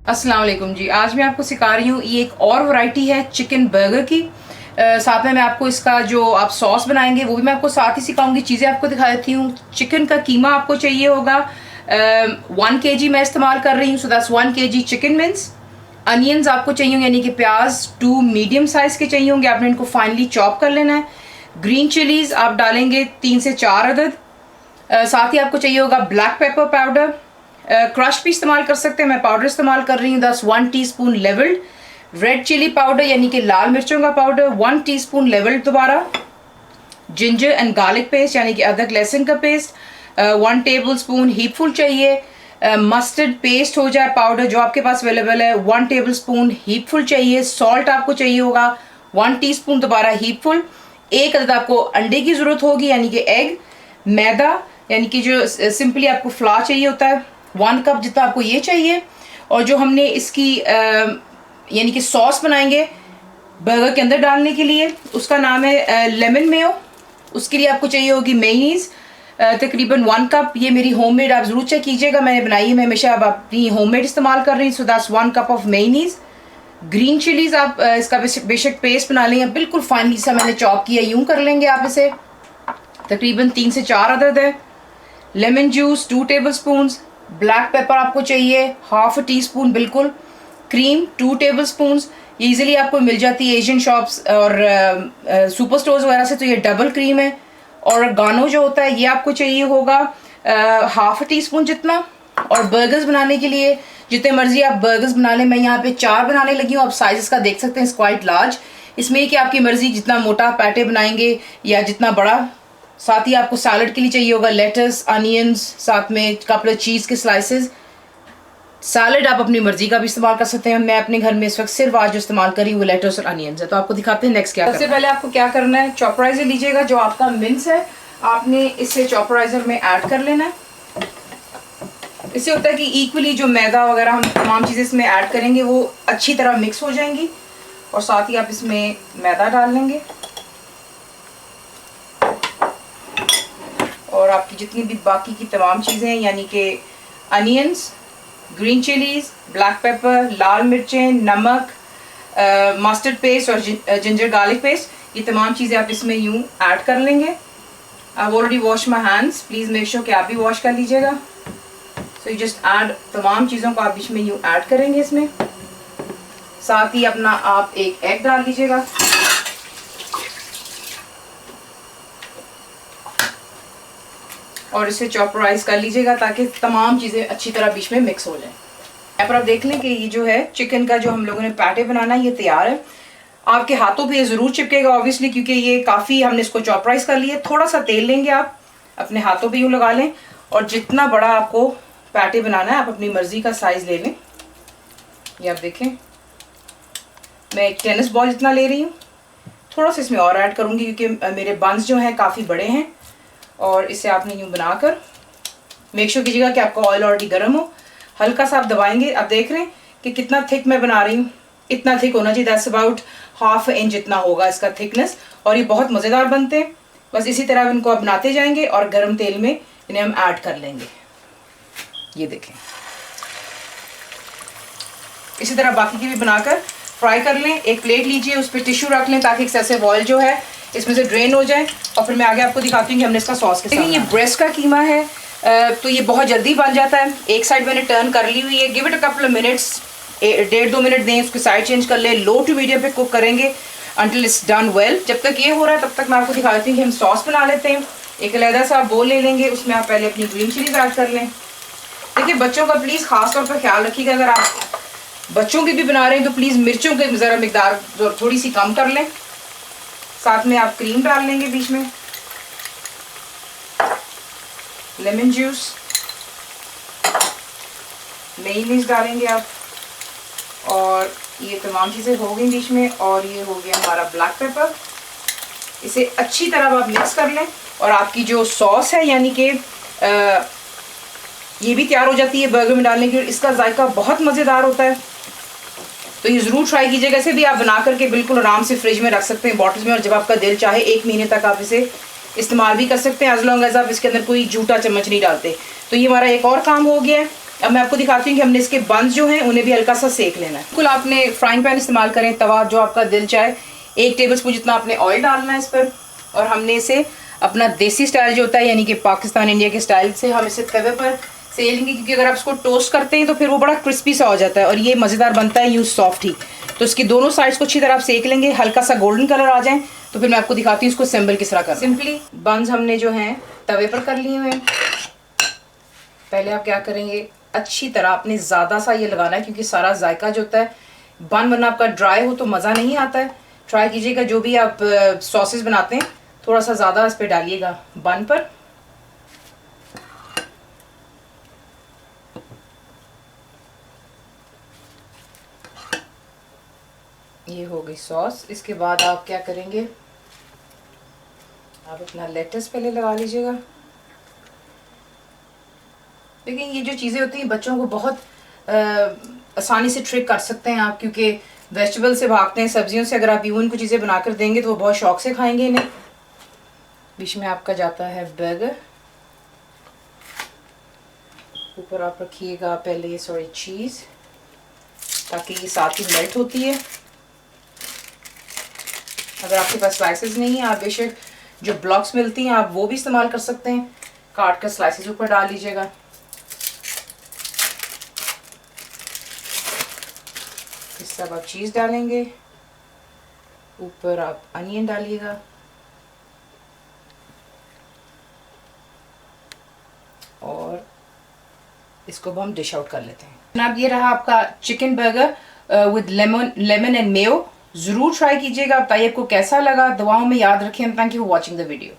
अस्सलाम वालेकुम जी। आज मैं आपको सिखा रही हूँ, ये एक और वैरायटी है चिकन बर्गर की। साथ में मैं आपको इसका जो आप सॉस बनाएंगे वो भी मैं आपको साथ ही सिखाऊंगी। चीज़ें आपको दिखा देती हूँ। चिकन का कीमा आपको चाहिए होगा 1 kg मैं इस्तेमाल कर रही हूँ, so that's 1 kg chicken mince. Onions आपको चाहिए होंगे, यानी कि प्याज 2 मीडियम साइज़ के चाहिए होंगे, आपने इनको फाइनली चॉप कर लेना है। ग्रीन चिलीज़ आप डालेंगे 3 से 4 अदद। साथ ही आपको चाहिए होगा ब्लैक पेपर पाउडर, क्रश भी इस्तेमाल कर सकते हैं, मैं पाउडर इस्तेमाल कर रही हूँ। 1 teaspoon levelled red chilli powder यानी कि लाल मिर्चों का पाउडर, 1 टीस्पून लेवल्ड दोबारा। जिंजर एंड गार्लिक पेस्ट यानी कि अदरक लहसुन का पेस्ट 1 टेबलस्पून हीपफुल चाहिए। मस्टर्ड पेस्ट हो जाए पाउडर जो आपके पास अवेलेबल है, 1 टेबलस्पून हीपफुल चाहिए। सॉल्ट आपको चाहिए होगा 1 टीस्पून दोबारा हीपफुल। एक अदद आपको अंडे की ज़रूरत होगी यानी कि एग। मैदा यानी कि जो सिंपली आपको फ्लावर चाहिए होता है 1 कप जितना आपको ये चाहिए। और जो हमने इसकी यानी कि सॉस बनाएंगे बर्गर के अंदर डालने के लिए, उसका नाम है लेमन मेयो। उसके लिए आपको चाहिए होगी मेयोनीज़ तकरीबन 1 कप। ये मेरी होममेड, आप ज़रूर चेक कीजिएगा, मैंने बनाई है, मैं हमेशा अब अपनी होममेड इस्तेमाल कर रही हूँ। So that's 1 cup of mayonnaise. Green chillies आप इसका बेशक पेस्ट बना लेंगे, बिल्कुल फाइनली सा मैंने चॉप किया, यूँ कर लेंगे आप इसे। तकरीबन 3 से 4 अदद है। Lemon juice 2 tablespoons. Black pepper आपको चाहिए 1/2 टीस्पून बिल्कुल। Cream 2 tablespoons. ये ईजिली आपको मिल जाती है एशियन शॉप्स और सुपर स्टोर्स वगैरह से, तो ये डबल क्रीम है। और गानो जो होता है ये आपको चाहिए होगा 1/2 टीस्पून जितना। और बर्गर्स बनाने के लिए जितने मर्जी आप बर्गर्स बना लें, मैं यहाँ पे 4 बनाने लगी हूँ, आप साइज़ का देख सकते हैं, इट्स क्वाइट लार्ज। इसमें कि आपकी मर्जी जितना मोटा पैटे बनाएंगे या जितना बड़ा। साथ ही आपको सैलड के लिए चाहिए होगा लेटस, अनियंस, साथ में कपल ऑफ चीज़ के स्लाइसेस। सैलड आप अपनी मर्जी का भी इस्तेमाल कर सकते हैं, मैं अपने घर में इस वक्त सिर्फ आज जो इस्तेमाल करी वो लेटस और अनियंस है। तो आपको दिखाते हैं नेक्स्ट क्या। सबसे पहले आपको क्या करना है, चॉपराइजर लीजिएगा, जो आपका मिन्स है आपने इसे चॉपराइजर में ऐड कर लेना है। इससे होता है कि इक्वली जो मैदा वगैरह हम तमाम चीज़ें इसमें ऐड करेंगे वो अच्छी तरह मिक्स हो जाएंगी। और साथ ही आप इसमें मैदा डाल लेंगे और आपकी जितनी भी बाकी की तमाम चीज़ें हैं यानी कि onions, green chillies, black pepper, लाल मिर्चें, नमक, मस्टर्ड पेस्ट और जिंजर गार्लिक पेस्ट, ये तमाम चीज़ें आप इसमें यूँ ऐड कर लेंगे। I already wash my hands, please make sure कि आप भी वॉश कर लीजिएगा। सो यू जस्ट ऐड, तमाम चीज़ों को आप इसमें यूँ ऐड करेंगे इसमें। साथ ही अपना आप एक एग डाल लीजिएगा। और इसे चॉपराइज कर लीजिएगा ताकि तमाम चीज़ें अच्छी तरह बीच में मिक्स हो जाएं। यहाँ पर आप देख लें कि ये जो है चिकन का जो हम लोगों ने पैटे बनाना है ये तैयार है। आपके हाथों पे ये ज़रूर चिपकेगा ऑब्वियसली, क्योंकि ये काफ़ी हमने इसको चॉपराइज कर लिया। थोड़ा सा तेल लेंगे, आप अपने हाथों पे यूँ लगा लें और जितना बड़ा आपको पैटे बनाना है आप अपनी मर्ज़ी का साइज़ ले लें। ये आप देखें, मैं एक टेनिस बॉल जितना ले रही हूँ। थोड़ा सा इसमें और ऐड करूँगी क्योंकि मेरे बंस जो हैं काफ़ी बड़े हैं। और इसे आपने यूँ बनाकर मेक श्योर कीजिएगा कि आपका ऑयल ऑलरेडी गर्म हो। हल्का सा आप दबाएंगे, आप देख रहे हैं कि कितना थिक मैं बना रही हूँ। इतना थिक होना चाहिए, दैट्स अबाउट 1/2 इंच जितना होगा इसका थिकनेस। और ये बहुत मज़ेदार बनते हैं। बस इसी तरह इनको आप बनाते जाएंगे और गर्म तेल में इन्हें हम ऐड कर लेंगे। ये देखें, इसी तरह बाकी की भी बनाकर फ्राई कर लें। एक प्लेट लीजिए, उस पर टिश्यू रख लें ताकि एक्सेसिव ऑयल जो है इसमें से ड्रेन हो जाए। और फिर मैं आगे आपको दिखाती हूँ कि हमने इसका सॉस के साथ। ये ब्रेस्ट का कीमा है तो ये बहुत जल्दी बन जाता है। एक साइड मैंने टर्न कर ली हुई है। Give it a couple of minutes, 1.5-2 minute दें, उसकी साइड चेंज कर ले। लो टू मीडियम पे कुक करेंगे अंटिल इट्स डन वेल। जब तक ये हो रहा है तब तक मैं आपको दिखाती हूँ कि हम सॉस बना लेते हैं। एक अलहदा सा बोल ले लेंगे, उसमें आप पहले अपनी ग्रीन चिलीज ऐड कर लें। देखिए बच्चों का प्लीज़ ख़ास तौर पर ख्याल रखिएगा, अगर आप बच्चों की भी बना रहे हैं तो प्लीज़ मिर्चों की ज़रा मिकदार थोड़ी सी कम कर लें। साथ में आप क्रीम डाल लेंगे बीच में, लेमन जूस, मेयोनीज डालेंगे आप। और ये तमाम चीज़ें हो गई बीच में। और ये हो गया हमारा ब्लैक पेपर। इसे अच्छी तरह आप मिक्स कर लें और आपकी जो सॉस है यानी कि ये भी तैयार हो जाती है बर्गर में डालने की। और इसका जायका बहुत मज़ेदार होता है, तो ये ज़रूर ट्राई कीजिएगा। ऐसे भी आप बना करके बिल्कुल आराम से फ्रिज में रख सकते हैं बॉटल्स में, और जब आपका दिल चाहे 1 महीने तक आप इसे इस्तेमाल भी कर सकते हैं, एज लॉन्ग एज आप इसके अंदर कोई झूठा चम्मच नहीं डालते। तो ये हमारा एक और काम हो गया है। अब मैं आपको दिखाती हूँ कि हमने इसके बंस जो हैं उन्हें भी हल्का सा सेक लेना है। बिल्कुल आपने फ्राइंग पैन इस्तेमाल करें, तवा जो आपका दिल चाहे। 1 टेबलस्पून जितना आपने ऑयल डालना है इस पर, और हमने इसे अपना देसी स्टाइल जो होता है, यानी कि पाकिस्तान इंडिया के स्टाइल से हम इसे तवे पर सेलेंगे, क्योंकि अगर आप इसको टोस्ट करते हैं तो फिर वो बड़ा क्रिस्पी सा हो जाता है और ये मज़ेदार बनता है यूँ सॉफ्ट ही। तो इसकी दोनों साइड्स को अच्छी तरह आप सेक लेंगे, हल्का सा गोल्डन कलर आ जाए तो फिर मैं आपको दिखाती हूँ इसको असेंबल किस तरह कर। सिंपली बंस हमने जो हैं तवे पर कर लिए हुए हैं। पहले आप क्या करेंगे, अच्छी तरह आपने ज़्यादा सा ये लगाना है, क्योंकि सारा जायका जो होता है बन वरना आपका ड्राई हो तो मज़ा नहीं आता है। ट्राई कीजिएगा जो भी आप सॉसेस बनाते हैं थोड़ा सा ज़्यादा इस पर डालिएगा बन पर। ये हो गई सॉस। इसके बाद आप क्या करेंगे, आप अपना लेटस पहले लगा लीजिएगा। लेकिन ये जो चीज़ें होती हैं बच्चों को बहुत आसानी से ट्रिक कर सकते हैं आप, क्योंकि वेजिटेबल से भागते हैं, सब्जियों से। अगर आप यूं इनको चीज़ें बनाकर देंगे तो वो बहुत शौक से खाएंगे इन्हें। बीच में आपका जाता है बर्गर, ऊपर आप रखिएगा पहले सॉरी चीज़, ताकि ये साथ ही मेल्ट होती है। अगर आपके पास स्लाइसेस नहीं है, आप बेशक जो ब्लॉक्स मिलती हैं आप वो भी इस्तेमाल कर सकते हैं, काट कर स्लाइसेस ऊपर डाल लीजिएगा। इस सब आप चीज़ डालेंगे, ऊपर आप अनियन डालिएगा, और इसको अब हम डिश आउट कर लेते हैं। जनाब ये रहा आपका chicken burger with lemon and Mayo. ज़रूर ट्राई कीजिएगा, बताइए आपको कैसा लगा। दुआओं में याद रखें। Thank you for watching the video.